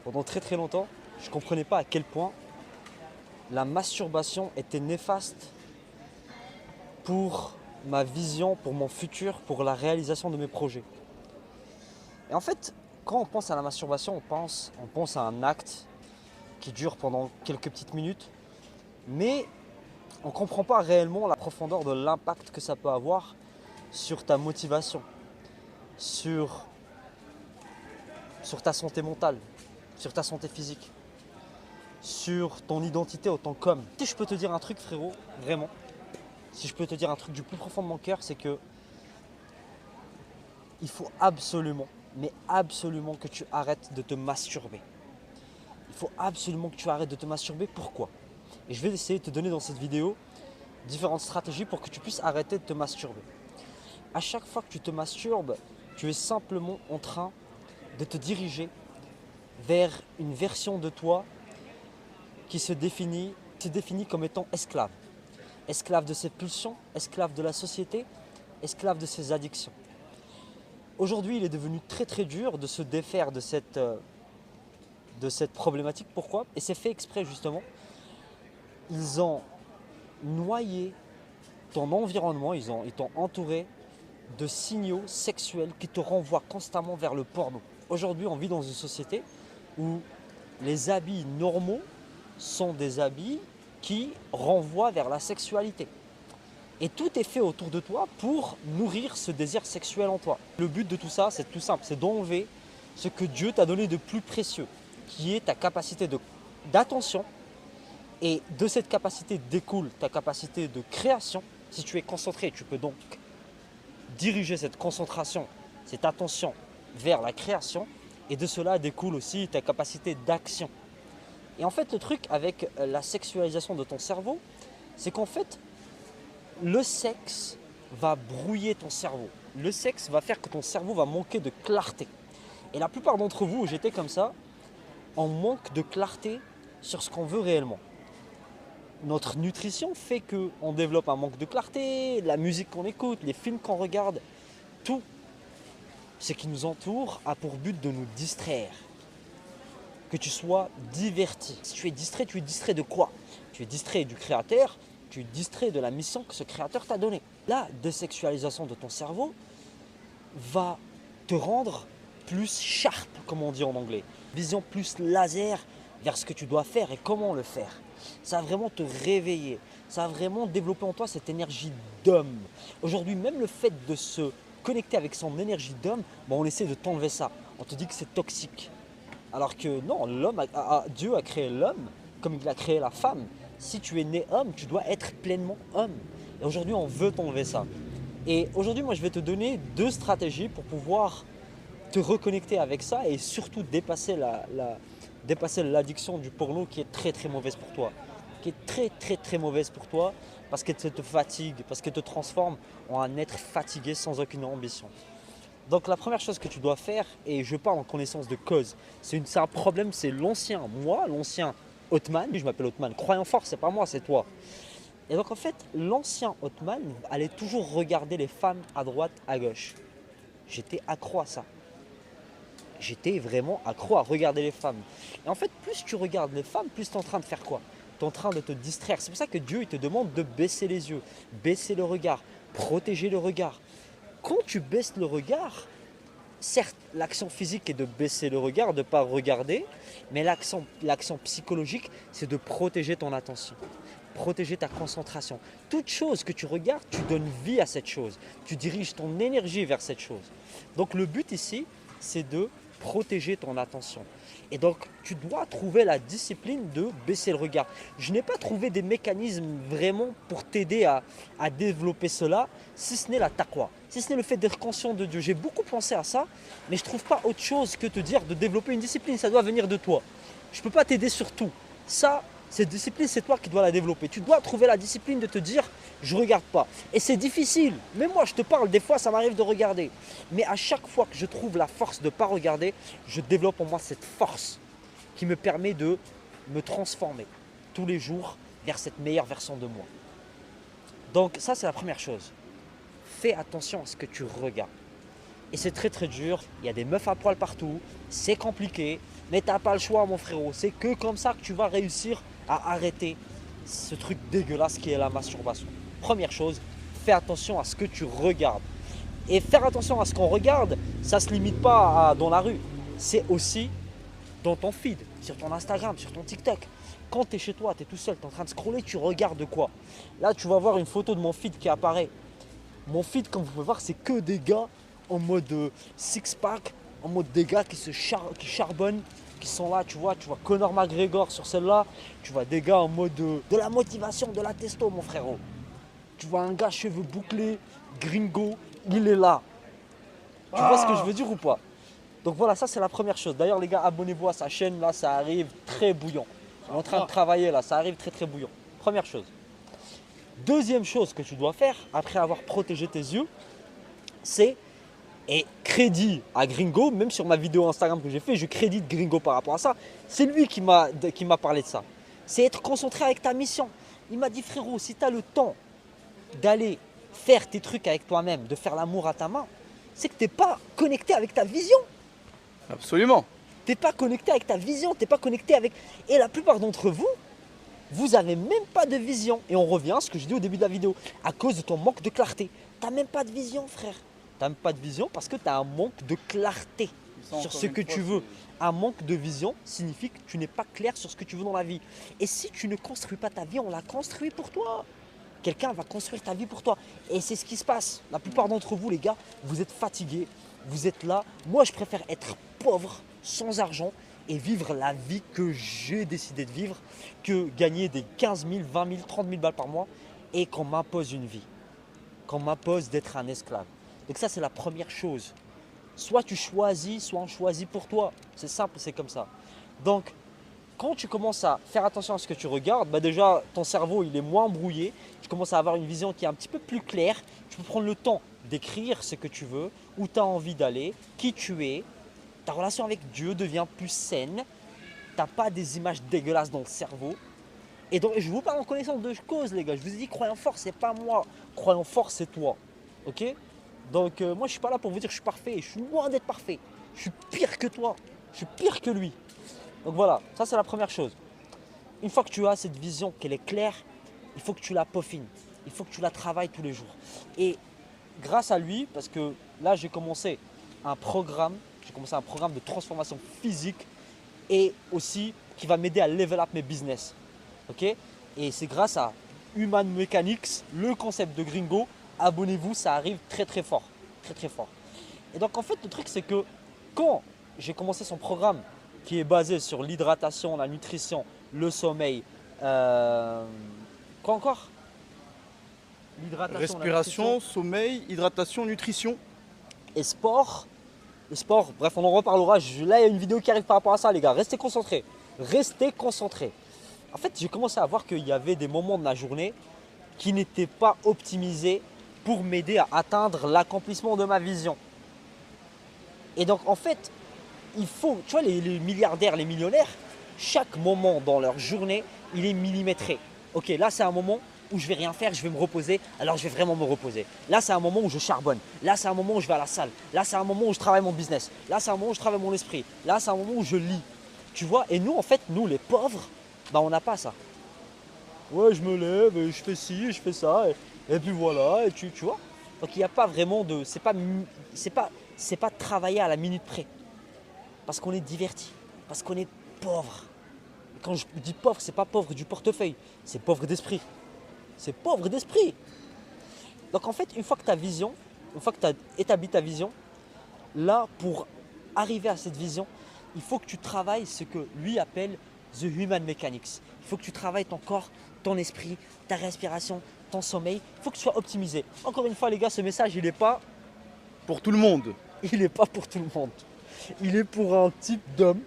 Pendant très très longtemps, je ne comprenais pas à quel point la masturbation était néfaste pour ma vision, pour mon futur, pour la réalisation de mes projets. Et en fait, quand on pense à la masturbation, on pense à un acte qui dure pendant quelques petites minutes, mais on ne comprend pas réellement la profondeur de l'impact que ça peut avoir sur ta motivation, sur, sur ta santé mentale, sur ta santé physique, sur ton identité en tant qu'homme. Si je peux te dire un truc, frérot, vraiment, si je peux te dire un truc du plus profond de mon cœur, c'est que il faut absolument, mais absolument que tu arrêtes de te masturber. Il faut absolument que tu arrêtes de te masturber. Pourquoi? Et je vais essayer de te donner dans cette vidéo différentes stratégies pour que tu puisses arrêter de te masturber. À chaque fois que tu te masturbes, tu es simplement en train de te diriger vers une version de toi qui se définit comme étant esclave. Esclave de ses pulsions, esclave de la société, esclave de ses addictions. Aujourd'hui, il est devenu très très dur de se défaire de cette problématique. Pourquoi? Et c'est fait exprès justement. Ils ont noyé ton environnement, ils t'ont entouré de signaux sexuels qui te renvoient constamment vers le porno. Aujourd'hui, on vit dans une société où les habits normaux sont des habits qui renvoient vers la sexualité. Et tout est fait autour de toi pour nourrir ce désir sexuel en toi. Le but de tout ça, c'est tout simple, c'est d'enlever ce que Dieu t'a donné de plus précieux, qui est ta capacité d'attention. Et de cette capacité découle ta capacité de création. Si tu es concentré, tu peux donc diriger cette concentration, cette attention vers la création. Et de cela découle aussi ta capacité d'action. Et en fait, le truc avec la sexualisation de ton cerveau, c'est qu'en fait, le sexe va brouiller ton cerveau. Le sexe va faire que ton cerveau va manquer de clarté. Et la plupart d'entre vous, j'étais comme ça, on manque de clarté sur ce qu'on veut réellement. Notre nutrition fait qu'on développe un manque de clarté, la musique qu'on écoute, les films qu'on regarde, tout ce qui nous entoure a pour but de nous distraire. Que tu sois diverti. Si tu es distrait de quoi? Tu es distrait du créateur, tu es distrait de la mission que ce créateur t'a donnée. La désexualisation de ton cerveau va te rendre plus sharp, comme on dit en anglais. Vision plus laser vers ce que tu dois faire et comment le faire. Ça va vraiment te réveiller. Ça va vraiment développer en toi cette énergie d'homme. Aujourd'hui, même le fait de se connecter avec son énergie d'homme, on essaie de t'enlever ça. On te dit que c'est toxique. Alors que non, Dieu a créé l'homme comme il a créé la femme. Si tu es né homme, tu dois être pleinement homme. Et aujourd'hui, on veut t'enlever ça. Et aujourd'hui, moi, je vais te donner deux stratégies pour pouvoir te reconnecter avec ça et surtout dépasser l'addiction du porno qui est très très mauvaise pour toi. Qui est très très très mauvaise pour toi parce qu'elle te fatigue, parce qu'elle te transforme en un être fatigué sans aucune ambition. Donc la première chose que tu dois faire, et je parle en connaissance de cause, c'est un problème, c'est l'ancien Othman, je m'appelle Othman, croyant fort, c'est pas moi, c'est toi. Et donc en fait, l'ancien Othman allait toujours regarder les femmes à droite, à gauche. J'étais accro à ça. J'étais vraiment accro à regarder les femmes. Et en fait, plus tu regardes les femmes, plus tu es en train de faire quoi? Tu es en train de te distraire. C'est pour ça que Dieu il te demande de baisser les yeux, baisser le regard, protéger le regard. Quand tu baisses le regard, certes, l'action physique est de baisser le regard, de ne pas regarder, mais l'action psychologique, c'est de protéger ton attention, protéger ta concentration. Toute chose que tu regardes, tu donnes vie à cette chose. Tu diriges ton énergie vers cette chose. Donc le but ici, c'est de protéger ton attention. Et donc, tu dois trouver la discipline de baisser le regard. Je n'ai pas trouvé des mécanismes vraiment pour t'aider à développer cela, si ce n'est la taqwa, si ce n'est le fait d'être conscient de Dieu. J'ai beaucoup pensé à ça, mais je ne trouve pas autre chose que te dire de développer une discipline. Ça doit venir de toi. Je ne peux pas t'aider sur tout. Ça, cette discipline, c'est toi qui dois la développer. Tu dois trouver la discipline de te dire, je ne regarde pas. Et c'est difficile. Même moi, je te parle, des fois, ça m'arrive de regarder. Mais à chaque fois que je trouve la force de ne pas regarder, je développe en moi cette force qui me permet de me transformer tous les jours vers cette meilleure version de moi. Donc ça, c'est la première chose. Fais attention à ce que tu regardes. Et c'est très très dur, il y a des meufs à poil partout, c'est compliqué, mais t'as pas le choix mon frérot. C'est que comme ça que tu vas réussir à arrêter ce truc dégueulasse qui est la masturbation. Première chose, fais attention à ce que tu regardes. Et faire attention à ce qu'on regarde, ça ne se limite pas dans la rue. C'est aussi dans ton feed, sur ton Instagram, sur ton TikTok. Quand tu es chez toi, tu es tout seul, tu es en train de scroller, tu regardes quoi? Là, tu vas voir une photo de mon feed qui apparaît. Mon feed, comme vous pouvez voir, c'est que des gars en mode six-pack, en mode des gars qui charbonnent, qui sont là, tu vois Conor McGregor sur celle-là, tu vois des gars en mode de la motivation, de la testo, mon frérot. Tu vois un gars cheveux bouclés, gringo, il est là. Tu vois ce que je veux dire ou pas? Donc voilà, ça c'est la première chose. D'ailleurs les gars, abonnez-vous à sa chaîne, là ça arrive très bouillant. On est en train de travailler là, ça arrive très très bouillant. Première chose. Deuxième chose que tu dois faire, après avoir protégé tes yeux, c'est, et crédit à Gringo, même sur ma vidéo Instagram que j'ai fait, je crédite Gringo par rapport à ça. C'est lui qui m'a parlé de ça. C'est être concentré avec ta mission. Il m'a dit frérot, si tu as le temps d'aller faire tes trucs avec toi-même, de faire l'amour à ta main, c'est que tu n'es pas connecté avec ta vision. Absolument. Tu n'es pas connecté avec ta vision, tu n'es pas connecté avec... Et la plupart d'entre vous, vous n'avez même pas de vision. Et on revient à ce que je dis au début de la vidéo, à cause de ton manque de clarté. Tu n'as même pas de vision, frère. Tu n'as même pas de vision parce que tu as un manque de clarté sur ce que tu veux. Un manque de vision signifie que tu n'es pas clair sur ce que tu veux dans la vie. Et si tu ne construis pas ta vie, on la construit pour toi. Quelqu'un va construire ta vie pour toi. Et c'est ce qui se passe. La plupart d'entre vous, les gars, vous êtes fatigués. Vous êtes là. Moi, je préfère être pauvre, sans argent et vivre la vie que j'ai décidé de vivre que gagner des 15 000, 20 000, 30 000 balles par mois et qu'on m'impose une vie. Qu'on m'impose d'être un esclave. Donc ça, c'est la première chose. Soit tu choisis, soit on choisit pour toi. C'est simple, c'est comme ça. Donc, quand tu commences à faire attention à ce que tu regardes, bah déjà ton cerveau il est moins brouillé, tu commences à avoir une vision qui est un petit peu plus claire, tu peux prendre le temps d'écrire ce que tu veux, où tu as envie d'aller, qui tu es, ta relation avec Dieu devient plus saine, tu n'as pas des images dégueulasses dans le cerveau. Et donc je vous parle en connaissance de cause les gars, je vous ai dit croyant fort c'est pas moi, croyant fort c'est toi, ok? Donc moi je suis pas là pour vous dire que je suis parfait, je suis loin d'être parfait, je suis pire que toi, je suis pire que lui. Donc voilà, ça c'est la première chose. Une fois que tu as cette vision, qu'elle est claire, il faut que tu la peaufines. Il faut que tu la travailles tous les jours. Et grâce à lui, parce que là j'ai commencé un programme de transformation physique et aussi qui va m'aider à level up mes business. Ok? Et c'est grâce à Human Mechanics, le concept de Gringo. Abonnez-vous, ça arrive très très fort. Très très fort. Et donc en fait le truc c'est que quand j'ai commencé son programme qui est basé sur l'hydratation, la nutrition, le sommeil, quoi encore? L'hydratation, Respiration, sommeil, hydratation, nutrition. et sport. Le sport, bref, on en reparlera. Là, il y a une vidéo qui arrive par rapport à ça, les gars. Restez concentrés. Restez concentrés. En fait, j'ai commencé à voir qu'il y avait des moments de la journée qui n'étaient pas optimisés pour m'aider à atteindre l'accomplissement de ma vision. Et donc, en fait, il faut, tu vois, les milliardaires, les millionnaires, chaque moment dans leur journée, il est millimétré. Ok, là, c'est un moment où je vais rien faire, je vais me reposer, alors je vais vraiment me reposer. Là, c'est un moment où je charbonne. Là, c'est un moment où je vais à la salle. Là, c'est un moment où je travaille mon business. Là, c'est un moment où je travaille mon esprit. Là, c'est un moment où je lis. Tu vois, et nous, en fait, nous, les pauvres, bah, on n'a pas ça. Ouais, je me lève, et je fais ci, je fais ça, et puis voilà, et tu vois. Donc, il n'y a pas vraiment de. C'est pas travailler à la minute près. Parce qu'on est diverti, parce qu'on est pauvre. Et quand je dis pauvre, c'est pas pauvre du portefeuille, c'est pauvre d'esprit. C'est pauvre d'esprit. Donc en fait, une fois que tu as établi ta vision, là, pour arriver à cette vision, il faut que tu travailles ce que lui appelle the human mechanics. Il faut que tu travailles ton corps, ton esprit, ta respiration, ton sommeil. Il faut que tu sois optimisé. Encore une fois, les gars, ce message, il n'est pas Pour tout le monde. pour tout le monde. Il est pour un type d'homme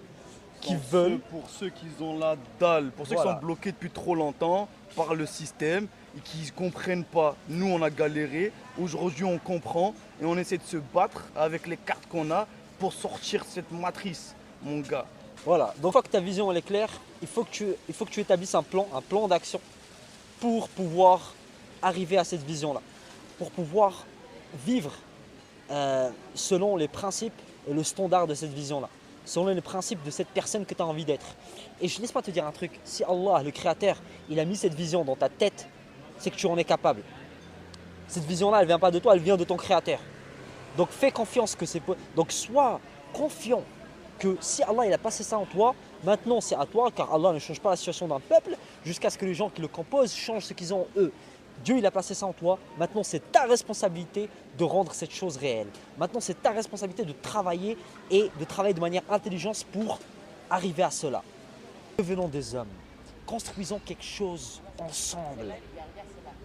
qui veulent. Pour ceux qui ont la dalle, pour ceux qui Voilà. sont bloqués depuis trop longtemps par le système et qui ne comprennent pas. Nous, on a galéré. Aujourd'hui, on comprend et on essaie de se battre avec les cartes qu'on a pour sortir de cette matrice, mon gars. Voilà, donc une fois que ta vision elle est claire, il faut que tu établisses un plan d'action pour pouvoir arriver à cette vision-là, pour pouvoir vivre selon les principes et le standard de cette vision-là, selon les principes de cette personne que tu as envie d'être. Et je ne laisse pas te dire un truc, si Allah, le Créateur, il a mis cette vision dans ta tête, c'est que tu en es capable. Cette vision-là, elle ne vient pas de toi, elle vient de ton Créateur. Donc fais confiance que c'est possible. Donc sois confiant que si Allah il a passé ça en toi, maintenant c'est à toi, car Allah ne change pas la situation d'un peuple jusqu'à ce que les gens qui le composent changent ce qu'ils ont en eux. Dieu il a passé ça en toi, maintenant c'est ta responsabilité de rendre cette chose réelle. Maintenant c'est ta responsabilité de travailler et de travailler de manière intelligente pour arriver à cela. Devenons des hommes, construisons quelque chose ensemble.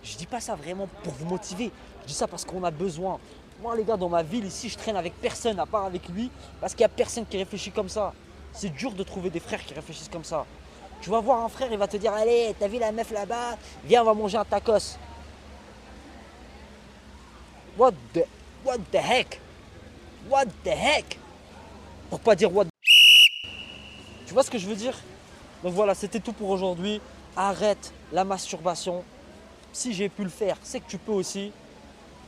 Je ne dis pas ça vraiment pour vous motiver, je dis ça parce qu'on a besoin. Moi les gars, dans ma ville ici, je traîne avec personne à part avec lui parce qu'il n'y a personne qui réfléchit comme ça. C'est dur de trouver des frères qui réfléchissent comme ça. Tu vas voir un frère, il va te dire, allez, t'as vu la meuf là-bas? Viens, on va manger un tacos. What the heck? What the heck? Pour pas dire what the... Tu vois ce que je veux dire? Donc voilà, c'était tout pour aujourd'hui. Arrête la masturbation. Si j'ai pu le faire, c'est que tu peux aussi.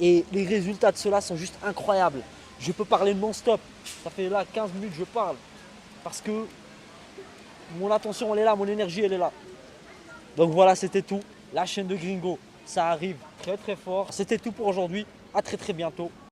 Et les résultats de cela sont juste incroyables. Je peux parler non-stop. Ça fait là 15 minutes que je parle. Parce que mon attention elle est là, mon énergie elle est là. Donc voilà, c'était tout. La chaîne de Gringo, ça arrive très très fort. C'était tout pour aujourd'hui. À très très bientôt.